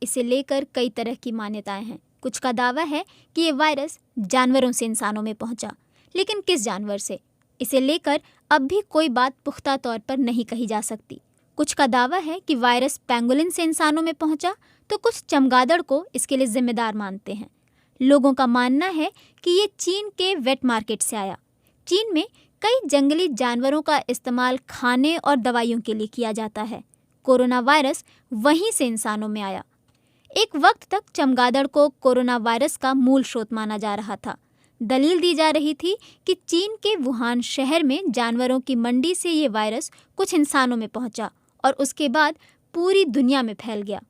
इसे लेकर कई तरह की मान्यताएं हैं। कुछ का दावा है कि ये वायरस जानवरों से इंसानों में पहुंचा, लेकिन किस जानवर से, इसे लेकर अब भी कोई बात पुख्ता तौर पर नहीं कही जा सकती। कुछ का दावा है कि वायरस पेंगोलिन से इंसानों में पहुंचा, तो कुछ चमगादड़ को इसके लिए जिम्मेदार मानते हैं। लोगों का मानना है कि ये चीन के वेट मार्केट से आया। चीन में कई जंगली जानवरों का इस्तेमाल खाने और दवाइयों के लिए किया जाता है। कोरोना वायरस वहीं से इंसानों में आया। एक वक्त तक चमगादड़ को कोरोना वायरस का मूल स्रोत माना जा रहा था। दलील दी जा रही थी कि चीन के वुहान शहर में जानवरों की मंडी से ये वायरस कुछ इंसानों में पहुंचा और उसके बाद पूरी दुनिया में फैल गया।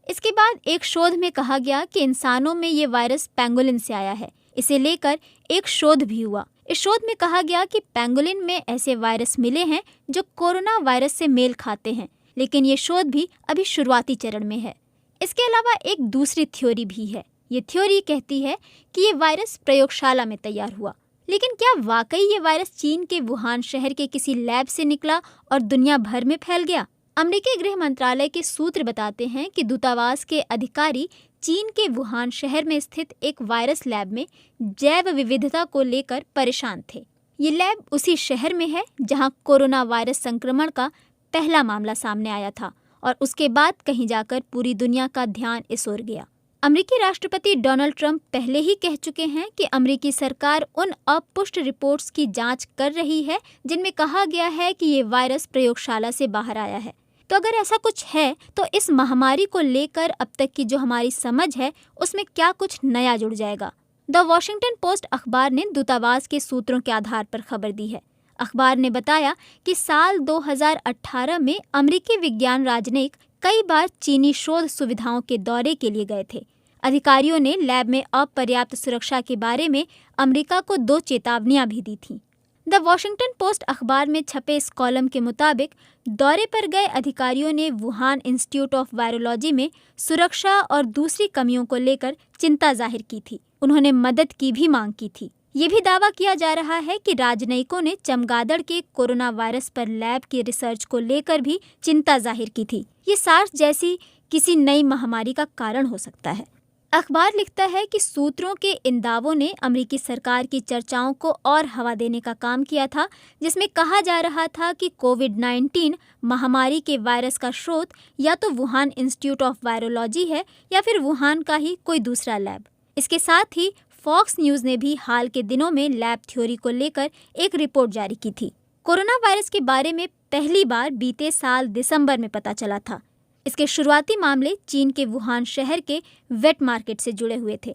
इसके बाद एक शोध में कहा गया कि इंसानों में ये वायरस पेंगोलिन से आया है। इसे लेकर एक शोध भी हुआ। इस शोध में कहा गया कि पेंगोलिन में ऐसे वायरस मिले हैं जो कोरोना वायरस से मेल खाते हैं, लेकिन ये शोध भी अभी शुरुआती चरण में है। इसके अलावा एक दूसरी थ्योरी भी है। ये थ्योरी कहती है कि ये वायरस प्रयोगशाला में तैयार हुआ। लेकिन क्या वाकई ये वायरस चीन के वुहान शहर के किसी लैब से निकला और दुनिया भर में फैल गया? अमेरिकी गृह मंत्रालय के सूत्र बताते हैं कि दूतावास के अधिकारी चीन के वुहान शहर में स्थित एक वायरस लैब में जैव विविधता को लेकर परेशान थे। ये लैब उसी शहर में है जहां कोरोना वायरस संक्रमण का पहला मामला सामने आया था और उसके बाद कहीं जाकर पूरी दुनिया का ध्यान इस ओर गया। अमेरिकी राष्ट्रपति डोनाल्ड ट्रंप पहले ही कह चुके हैं कि अमेरिकी सरकार उन अपुष्ट रिपोर्ट्स की जांच कर रही है जिनमें कहा गया है कि ये वायरस प्रयोगशाला से बाहर आया है। तो अगर ऐसा कुछ है तो इस महामारी को लेकर अब तक की जो हमारी समझ है उसमें क्या कुछ नया जुड़ जाएगा? द वॉशिंगटन पोस्ट अखबार ने दूतावास के सूत्रों के आधार पर खबर दी है। अखबार ने बताया कि साल 2018 में अमेरिकी विज्ञान राजनयिक कई बार चीनी शोध सुविधाओं के दौरे के लिए गए थे। अधिकारियों ने लैब में अपर्याप्त सुरक्षा के बारे में अमेरिका को 2 चेतावनियां भी दी थीं। द वॉशिंगटन पोस्ट अखबार में छपे इस कॉलम के मुताबिक दौरे पर गए अधिकारियों ने वुहान इंस्टीट्यूट ऑफ वायरोलॉजी में सुरक्षा और दूसरी कमियों को लेकर चिंता जाहिर की थी। उन्होंने मदद की भी मांग की थी। ये भी दावा किया जा रहा है कि राजनयिकों ने चमगादड़ के कोरोना वायरस पर लैब की रिसर्च को लेकर भी चिंता जाहिर की थी। ये सार्स जैसी किसी नई महामारी का कारण हो सकता है। अखबार लिखता है कि सूत्रों के इन दावों ने अमेरिकी सरकार की चर्चाओं को और हवा देने का काम किया था, जिसमें कहा जा रहा था कि कोविड-19 महामारी के वायरस का स्रोत या तो वुहान इंस्टीट्यूट ऑफ वायरोलॉजी है या फिर वुहान का ही कोई दूसरा लैब। इसके साथ ही फॉक्स न्यूज़ ने भी हाल के दिनों में लैब थ्योरी को लेकर एक रिपोर्ट जारी की थी। कोरोना वायरस के बारे में पहली बार बीते साल दिसंबर में पता चला था। इसके शुरुआती मामले चीन के वुहान शहर के वेट मार्केट से जुड़े हुए थे।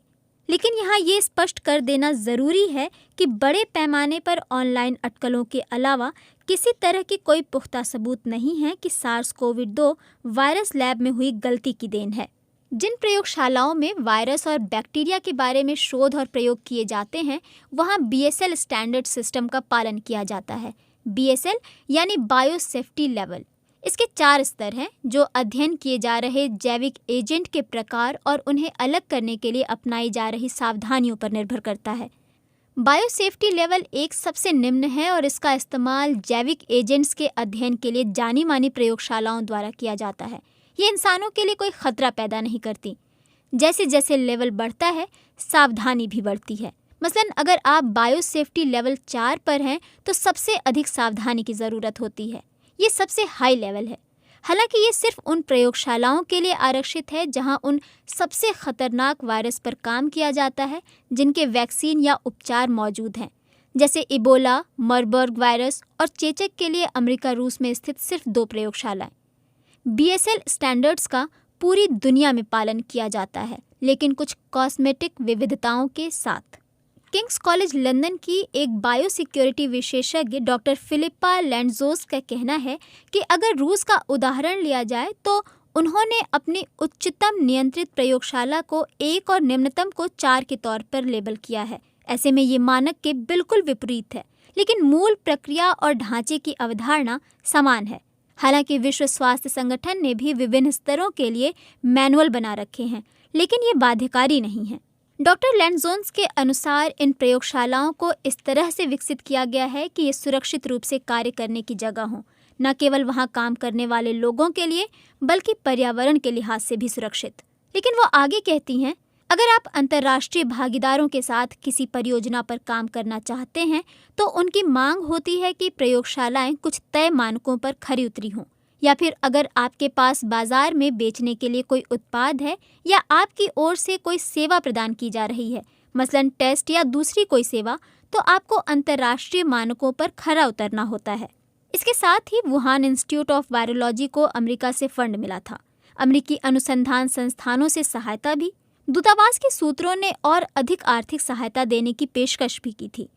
लेकिन यहाँ ये स्पष्ट कर देना ज़रूरी है कि बड़े पैमाने पर ऑनलाइन अटकलों के अलावा किसी तरह की कोई पुख्ता सबूत नहीं है कि SARS-CoV-2 वायरस लैब में हुई गलती की देन है। जिन प्रयोगशालाओं में वायरस और बैक्टीरिया के बारे में शोध और प्रयोग किए जाते हैं, वहाँ BSL स्टैंडर्ड सिस्टम का पालन किया जाता है। BSL यानी बायो सेफ्टी लेवल। इसके 4 स्तर हैं जो अध्ययन किए जा रहे जैविक एजेंट के प्रकार और उन्हें अलग करने के लिए अपनाई जा रही सावधानियों पर निर्भर करता है। बायो सेफ्टी लेवल 1 सबसे निम्न है और इसका इस्तेमाल जैविक एजेंट्स के अध्ययन के लिए जानी मानी प्रयोगशालाओं द्वारा किया जाता है। ये इंसानों के लिए कोई खतरा पैदा नहीं करती। जैसे जैसे लेवल बढ़ता है, सावधानी भी बढ़ती है। मसलन अगर आप बायो सेफ्टी लेवल 4 पर हैं तो सबसे अधिक सावधानी की ज़रूरत होती है। ये सबसे हाई लेवल है। हालांकि ये सिर्फ उन प्रयोगशालाओं के लिए आरक्षित है जहां उन सबसे खतरनाक वायरस पर काम किया जाता है जिनके वैक्सीन या उपचार मौजूद हैं, जैसे इबोला, मरबर्ग वायरस और चेचक के लिए अमेरिका रूस में स्थित सिर्फ 2 प्रयोगशालाएं। BSL स्टैंडर्ड्स का पूरी दुनिया में पालन किया जाता है, लेकिन कुछ कॉस्मेटिक विविधताओं के साथ। किंग्स कॉलेज लंदन की एक बायोसिक्योरिटी विशेषज्ञ डॉक्टर फिलिप्पा लैंडजोस का कहना है कि अगर रूस का उदाहरण लिया जाए तो उन्होंने अपनी उच्चतम नियंत्रित प्रयोगशाला को 1 और निम्नतम को 4 के तौर पर लेबल किया है। ऐसे में ये मानक के बिल्कुल विपरीत है, लेकिन मूल प्रक्रिया और ढांचे की अवधारणा समान है। हालांकि विश्व स्वास्थ्य संगठन ने भी विभिन्न स्तरों के लिए मैनुअल बना रखे हैं, लेकिन ये बाध्यकारी नहीं है। डॉक्टर लैंडजोन्स के अनुसार इन प्रयोगशालाओं को इस तरह से विकसित किया गया है कि ये सुरक्षित रूप से कार्य करने की जगह हो, न केवल वहां काम करने वाले लोगों के लिए बल्कि पर्यावरण के लिहाज से भी सुरक्षित। लेकिन वो आगे कहती हैं, अगर आप अंतर्राष्ट्रीय भागीदारों के साथ किसी परियोजना पर काम करना चाहते हैं तो उनकी मांग होती है कि प्रयोगशालाएं कुछ तय मानकों पर खरी उतरी हों, या फिर अगर आपके पास बाजार में बेचने के लिए कोई उत्पाद है या आपकी ओर से कोई सेवा प्रदान की जा रही है, मसलन टेस्ट या दूसरी कोई सेवा, तो आपको अंतर्राष्ट्रीय मानकों पर खरा उतरना होता है। इसके साथ ही वुहान इंस्टीट्यूट ऑफ वायरोलॉजी को अमेरिका से फंड मिला था, अमेरिकी अनुसंधान संस्थानों से सहायता भी, दूतावास के सूत्रों ने और अधिक आर्थिक सहायता देने की पेशकश भी की थी।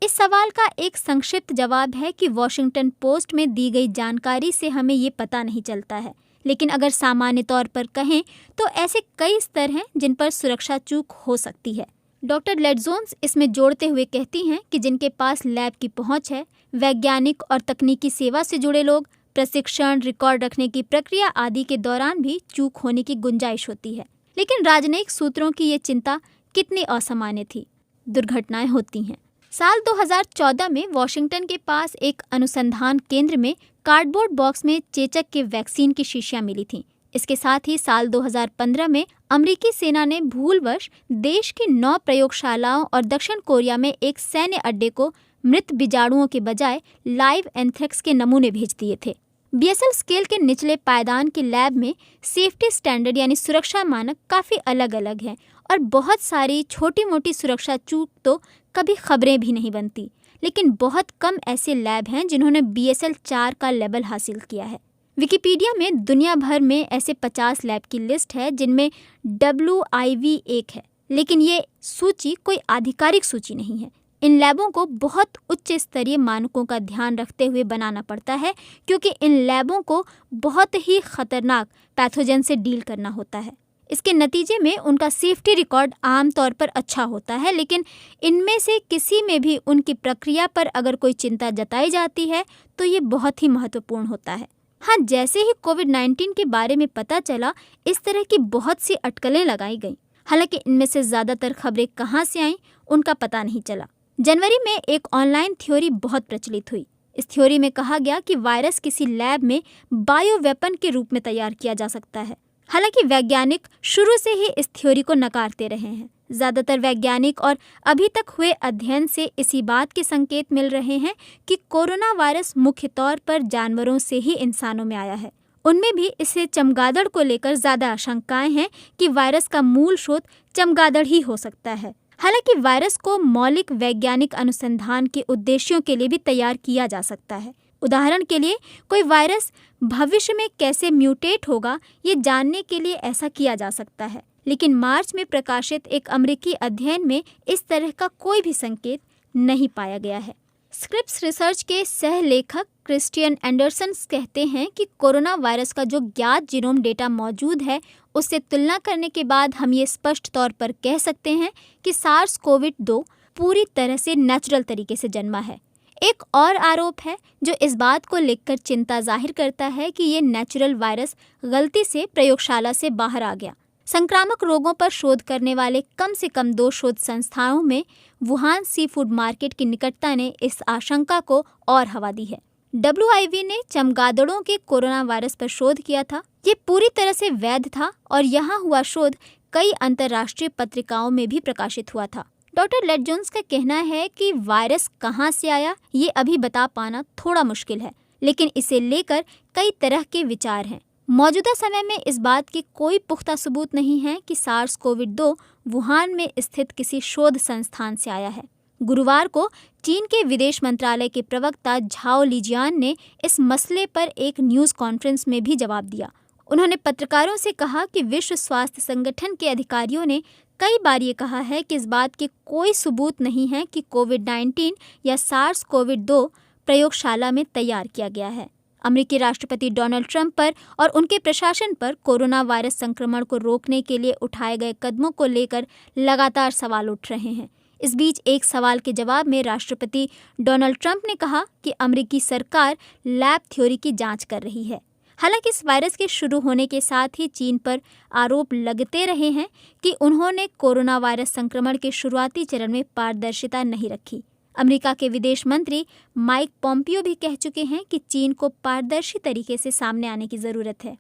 इस सवाल का एक संक्षिप्त जवाब है कि वॉशिंगटन पोस्ट में दी गई जानकारी से हमें ये पता नहीं चलता है, लेकिन अगर सामान्य तौर पर कहें तो ऐसे कई स्तर हैं जिन पर सुरक्षा चूक हो सकती है। डॉक्टर लेडजोन्स इसमें जोड़ते हुए कहती हैं कि जिनके पास लैब की पहुंच है, वैज्ञानिक और तकनीकी सेवा से जुड़े लोग, प्रशिक्षण, रिकॉर्ड रखने की प्रक्रिया आदि के दौरान भी चूक होने की गुंजाइश होती है। लेकिन राजनयिक सूत्रों की ये चिंता कितनी असामान्य थी। दुर्घटनाएं होती हैं। साल 2014 में वॉशिंगटन के पास एक अनुसंधान केंद्र में कार्डबोर्ड बॉक्स में चेचक के वैक्सीन की शीशियां मिली थीं। इसके साथ ही साल 2015 में अमेरिकी सेना ने भूलवश देश की 9 प्रयोगशालाओं और दक्षिण कोरिया में एक सैन्य अड्डे को मृत बीजाणुओं के बजाय लाइव एंथ्रेक्स के नमूने भेज दिए थे। बीएसएल स्केल के निचले पायदान के लैब में सेफ्टी स्टैंडर्ड यानी सुरक्षा मानक काफ़ी अलग अलग हैं और बहुत सारी छोटी मोटी सुरक्षा चूक तो कभी खबरें भी नहीं बनती। लेकिन बहुत कम ऐसे लैब हैं जिन्होंने BSL 4 का लेवल हासिल किया है। विकिपीडिया में दुनिया भर में ऐसे 50 लैब की लिस्ट है जिनमें WIV एक है, लेकिन ये सूची कोई आधिकारिक सूची नहीं है। इन लैबों को बहुत उच्च स्तरीय मानकों का ध्यान रखते हुए बनाना पड़ता है, क्योंकि इन लैबों को बहुत ही खतरनाक पैथोजन से डील करना होता है। इसके नतीजे में उनका सेफ्टी रिकॉर्ड आमतौर पर अच्छा होता है, लेकिन इनमें से किसी में भी उनकी प्रक्रिया पर अगर कोई चिंता जताई जाती है तो ये बहुत ही महत्वपूर्ण होता है। हाँ, जैसे ही कोविड-19 के बारे में पता चला, इस तरह की बहुत सी अटकलें लगाई गईं। हालांकि इनमें से ज़्यादातर खबरें कहाँ से आईं उनका पता नहीं चला। जनवरी में एक ऑनलाइन थ्योरी बहुत प्रचलित हुई। इस थ्योरी में कहा गया कि वायरस किसी लैब में बायो वेपन के रूप में तैयार किया जा सकता है। हालांकि वैज्ञानिक शुरू से ही इस थ्योरी को नकारते रहे हैं। ज़्यादातर वैज्ञानिक और अभी तक हुए अध्ययन से इसी बात के संकेत मिल रहे हैं कि कोरोना वायरस मुख्य तौर पर जानवरों से ही इंसानों में आया है। उनमें भी इससे चमगादड़ को लेकर ज़्यादा आशंकाएं हैं कि वायरस का मूल स्रोत चमगादड़ ही हो सकता है। हालांकि वायरस को मौलिक वैज्ञानिक अनुसंधान के उद्देश्यों के लिए भी तैयार किया जा सकता है। उदाहरण के लिए, कोई वायरस भविष्य में कैसे म्यूटेट होगा ये जानने के लिए ऐसा किया जा सकता है। लेकिन मार्च में प्रकाशित एक अमेरिकी अध्ययन में इस तरह का कोई भी संकेत नहीं पाया गया है। स्क्रिप्स रिसर्च के सह लेखक क्रिस्टियन एंडरसन कहते हैं कि कोरोना वायरस का जो ज्ञात जीनोम डेटा मौजूद है उससे तुलना करने के बाद हम ये स्पष्ट तौर पर कह सकते हैं कि SARS-CoV-2 पूरी तरह से नेचुरल तरीके से जन्मा है। एक और आरोप है जो इस बात को लेकर चिंता जाहिर करता है कि ये नेचुरल वायरस गलती से प्रयोगशाला से बाहर आ गया। संक्रामक रोगों पर शोध करने वाले कम से कम 2 शोध संस्थानों में वुहान सी फूड मार्केट की निकटता ने इस आशंका को और हवा दी है। WIV ने चमगादड़ों के कोरोना वायरस पर शोध किया था। ये पूरी तरह से वैध था और यहाँ हुआ शोध कई अंतर्राष्ट्रीय पत्रिकाओं में भी प्रकाशित हुआ था। डॉक्टर लेडजोन्स का कहना है कि वायरस कहाँ से आया ये अभी बता पाना थोड़ा मुश्किल है, लेकिन इसे लेकर कई तरह के विचार हैं। मौजूदा समय में इस बात की कोई पुख्ता सबूत नहीं है कि SARS-CoV-2 वुहान में स्थित किसी शोध संस्थान से आया है। गुरुवार को चीन के विदेश मंत्रालय के प्रवक्ता झाओ लिजियान ने इस मसले पर एक न्यूज़ कॉन्फ्रेंस में भी जवाब दिया। उन्होंने पत्रकारों से कहा कि विश्व स्वास्थ्य संगठन के अधिकारियों ने कई बार ये कहा है कि इस बात के कोई सबूत नहीं है कि कोविड-19 या SARS-CoV-2 प्रयोगशाला में तैयार किया गया है। अमेरिकी राष्ट्रपति डोनाल्ड ट्रंप पर और उनके प्रशासन पर कोरोना वायरस संक्रमण को रोकने के लिए उठाए गए कदमों को लेकर लगातार सवाल उठ रहे हैं। इस बीच एक सवाल के जवाब में राष्ट्रपति डोनाल्ड ट्रंप ने कहा कि अमेरिकी सरकार लैब थ्योरी की जांच कर रही है। हालांकि इस वायरस के शुरू होने के साथ ही चीन पर आरोप लगते रहे हैं कि उन्होंने कोरोना वायरस संक्रमण के शुरुआती चरण में पारदर्शिता नहीं रखी। अमेरिका के विदेश मंत्री माइक पोम्पियो भी कह चुके हैं कि चीन को पारदर्शी तरीके से सामने आने की ज़रूरत है।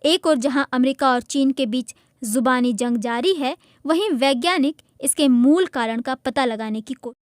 एक और जहां अमेरिका और चीन के बीच जुबानी जंग जारी है, वहीं वैज्ञानिक इसके मूल कारण का पता लगाने की कोशिश